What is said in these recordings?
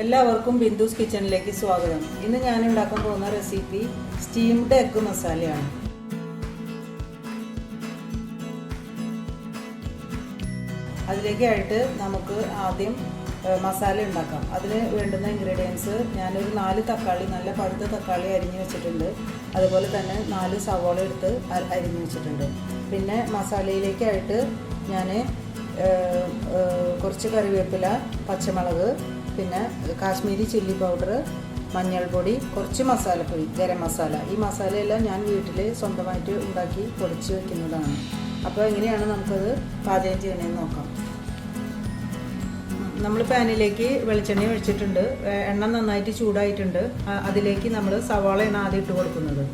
എല്ലാവർക്കും ബിന്ദുസ് കിച്ചണിലേക്ക് സ്വാഗതം. ഇന്ന് ഞാൻ ഉണ്ടാക്കാൻ പോകുന്ന റെസിപ്പി സ്റ്റീംഡ് എഗ് മസാലയാണ്. അതിലേക്കായിട്ട് നമുക്ക് ആദ്യം മസാല ഉണ്ടാക്കാം. അതിന് വേണ്ടുന്ന ഇൻഗ്രീഡിയൻസ് ഞാനൊരു 4 തക്കാളി, നല്ല പഴുത്ത തക്കാളി അരിഞ്ഞു വെച്ചിട്ടുണ്ട്. അതുപോലെ തന്നെ 4 സവാള എടുത്ത് അരിഞ്ഞു വെച്ചിട്ടുണ്ട്. പിന്നെ മസാലയിലേക്കായിട്ട് ഞാൻ കുറച്ച് കറിവേപ്പില, പച്ചമുളക്, പിന്നെ കാശ്മീരി ചില്ലി പൗഡർ, മഞ്ഞൾപ്പൊടി, കുറച്ച് മസാലപ്പൊടി, ഗരം മസാല. ഈ മസാലയെല്ലാം ഞാൻ വീട്ടിൽ സ്വന്തമായിട്ട് ഉണ്ടാക്കി പൊടിച്ച് വയ്ക്കുന്നതാണ്. അപ്പോൾ എങ്ങനെയാണ് നമുക്കത് പാചകം ചെയ്യണമെന്ന് നോക്കാം. നമ്മൾ പാനിലേക്ക് വെളിച്ചെണ്ണ ഒഴിച്ചിട്ടുണ്ട്. എണ്ണ നന്നായിട്ട് ചൂടായിട്ടുണ്ട്. അതിലേക്ക് നമ്മൾ സവാളയാണ് ആദ്യം ഇട്ട് കൊടുക്കുന്നത്.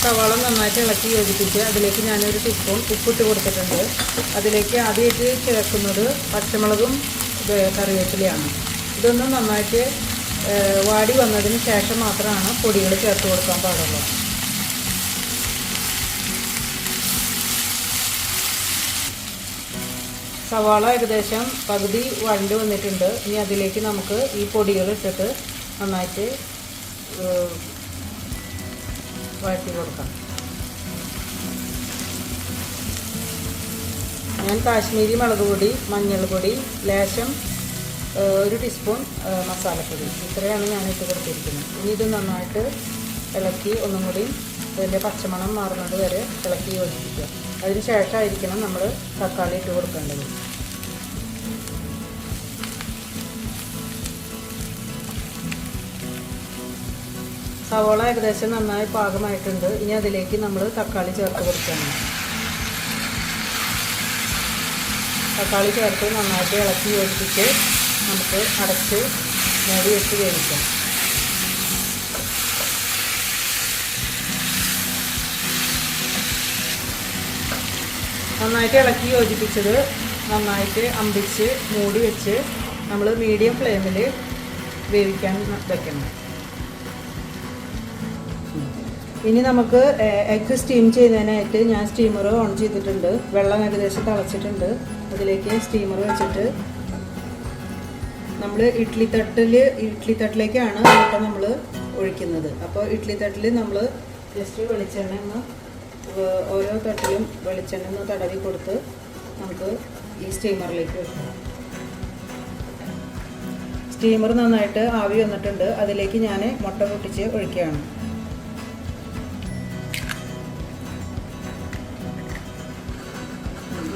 സവാള നന്നായിട്ട് ഇളക്കി യോജിപ്പിച്ച് അതിലേക്ക് ഞാനൊരു ടീസ്പൂൺ ഉപ്പിട്ട് കൊടുത്തിട്ടുണ്ട്. അതിലേക്ക് ആദ്യമായിട്ട് ചേർക്കുന്നത് പച്ചമുളകും കറിവേപ്പിലയാണ്. ഇതൊന്നും നന്നായിട്ട് വാടി വന്നതിന് ശേഷം മാത്രമാണ് പൊടികൾ ചേർത്ത് കൊടുക്കാൻ പാടുള്ളൂ. സവാള ഏകദേശം പകുതി വഴണ്ട് വന്നിട്ടുണ്ട്. ഇനി അതിലേക്ക് നമുക്ക് ഈ പൊടികൾ ഇട്ടിട്ട് നന്നായിട്ട് വഴറ്റി കൊടുക്കാം. ഞാൻ കാശ്മീരി മുളക് പൊടി, മഞ്ഞൾപ്പൊടി, ലേശം 1 ടീസ്പൂൺ മസാലപ്പൊടി, ഇത്രയാണ് ഞാൻ ഇട്ട് കൊടുത്തിരിക്കുന്നത്. ഇനി ഇത് നന്നായിട്ട് ഇളക്കി ഒന്നും കൂടി അതിൻ്റെ പച്ചമണം മാറുന്നത് വരെ ഇളക്കി യോജിപ്പിക്കുക. അതിന് ശേഷമായിരിക്കണം നമ്മൾ തക്കാളി ഇട്ട് കൊടുക്കേണ്ടത്. സവോള ഏകദേശം നന്നായി പാകമായിട്ടുണ്ട്. ഇനി അതിലേക്ക് നമ്മൾ തക്കാളി ചേർത്ത് കൊടുക്കണം. തക്കാളി ചേർത്ത് നന്നായിട്ട് ഇളക്കി യോജിപ്പിച്ച് നമുക്ക് അടച്ച് മൂടി വെച്ച് വേവിക്കാം. നന്നായിട്ട് ഇളക്കി യോജിപ്പിച്ചത് നന്നായിട്ട് അമ്പിച്ച് മൂടി വെച്ച് നമ്മൾ മീഡിയം ഫ്ലെയിമിൽ വേവിക്കാൻ വയ്ക്കണം. ഇനി നമുക്ക് എഗ്ഗ് സ്റ്റീം ചെയ്യുന്നതിനായിട്ട് ഞാൻ സ്റ്റീമർ ഓൺ ചെയ്തിട്ടുണ്ട്. വെള്ളം ഏകദേശം തിളച്ചിട്ടുണ്ട്. അതിലേക്ക് സ്റ്റീമർ വെച്ചിട്ട് നമ്മൾ ഇഡ്ഡലി തട്ടിലേക്കാണ് മുട്ട നമ്മൾ ഒഴിക്കുന്നത്. അപ്പോൾ ഇഡ്ഡലി തട്ടിൽ നമ്മൾ ജസ്റ്റ് വെളിച്ചെണ്ണ ഓരോ തട്ടിലും വെളിച്ചെണ്ണ തടവി കൊടുത്ത് നമുക്ക് ഈ സ്റ്റീമറിലേക്ക് വെക്കണം. സ്റ്റീമർ നന്നായിട്ട് ആവി വന്നിട്ടുണ്ട്. അതിലേക്ക് ഞാൻ മുട്ട പൊട്ടിച്ച് ഒഴിക്കുകയാണ്.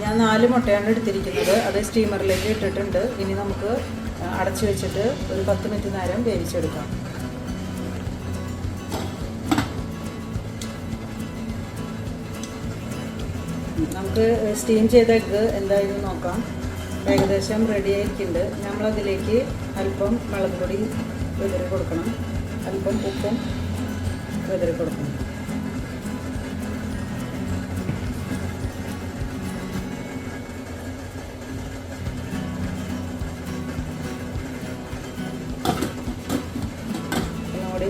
ഞാൻ 4 മുട്ടയാണ് എടുത്തിരിക്കുന്നത്. അത് സ്റ്റീമറിലേക്ക് ഇട്ടിട്ടുണ്ട്. ഇനി നമുക്ക് അടച്ചു വെച്ചിട്ട് ഒരു 10 മിനിറ്റ് നേരം വേവിച്ചെടുക്കാം. നമുക്ക് സ്റ്റീം ചെയ്ത എഗ്ഗ് എന്തായാലും നോക്കാം. ഏകദേശം റെഡി ആയിരിക്കുന്നുണ്ട്. നമ്മളതിലേക്ക് അല്പം മുളക് പൊടി വിതറി കൊടുക്കണം, അല്പം ഉപ്പും വിതറി കൊടുക്കണം.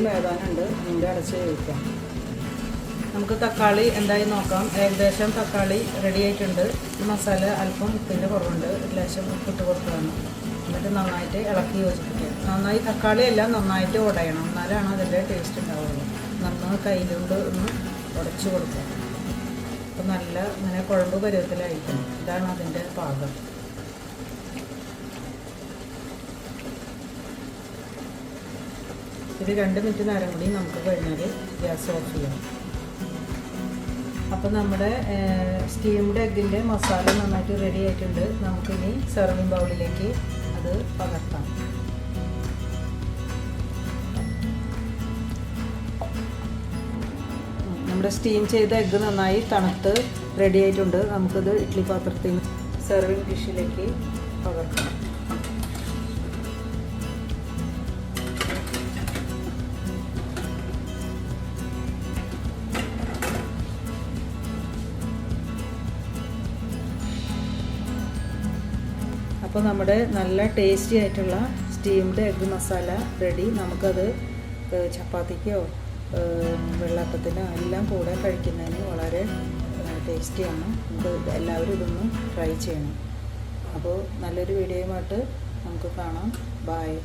വേവാനുണ്ട്. അതിൻ്റെ അടച്ച് വേവിക്കാം. നമുക്ക് തക്കാളി എന്തായി നോക്കാം. ഏകദേശം തക്കാളി റെഡി ആയിട്ടുണ്ട്. ഈ മസാല അല്പം ഉപ്പിൻ്റെ കുറവുണ്ട്. ലേശം ഉപ്പിട്ട് കൊടുക്കുകയാണ്. എന്നിട്ട് നന്നായിട്ട് ഇളക്കി യോജിപ്പിക്കുക. നന്നായി തക്കാളി എല്ലാം നന്നായിട്ട് ഉടയണം, എന്നാലാണ് അതിൻ്റെ ടേസ്റ്റ് ഉണ്ടാവുള്ളൂ. നമ്മൾ കയ്യിലുകൊണ്ട് ഒന്ന് ഉടച്ച് കൊടുക്കുക. അപ്പോൾ നല്ല ഇങ്ങനെ കുഴമ്പ് പരുവത്തിലായിരിക്കണം. ഇതാണ് അതിൻ്റെ പാകം. ഇത് 2 മിനിറ്റ് നേരം കൂടി നമുക്ക് കഴിഞ്ഞാൽ ഗ്യാസ് ഓഫ് ചെയ്യാം. അപ്പോൾ നമ്മുടെ സ്റ്റീംഡ് എഗ്ഗിൻ്റെ മസാല നന്നായിട്ട് റെഡി ആയിട്ടുണ്ട്. നമുക്കിനി സെർവിങ് ബൗളിലേക്ക് അത് പകർത്താം. നമ്മുടെ സ്റ്റീം ചെയ്ത എഗ്ഗ് നന്നായി തണുത്ത് റെഡി ആയിട്ടുണ്ട്. നമുക്കത് ഇഡ്ഡലി പാത്രത്തിൽ സെർവിങ് ഡിഷിലേക്ക് പകർത്താം. അപ്പോൾ നമ്മുടെ നല്ല ടേസ്റ്റി ആയിട്ടുള്ള സ്റ്റീംഡ് എഗ്ഗ് മസാല റെഡി. നമുക്കത് ചപ്പാത്തിക്കോ വെള്ളപ്പത്തിനോ എല്ലാം കൂടെ കഴിക്കുന്നതിന് വളരെ ടേസ്റ്റിയാണ്. നമുക്ക് എല്ലാവരും ഇതൊന്ന് ട്രൈ ചെയ്യണം. അപ്പോൾ നല്ലൊരു വീഡിയോയുമായിട്ട് നമുക്ക് കാണാം. ബൈ.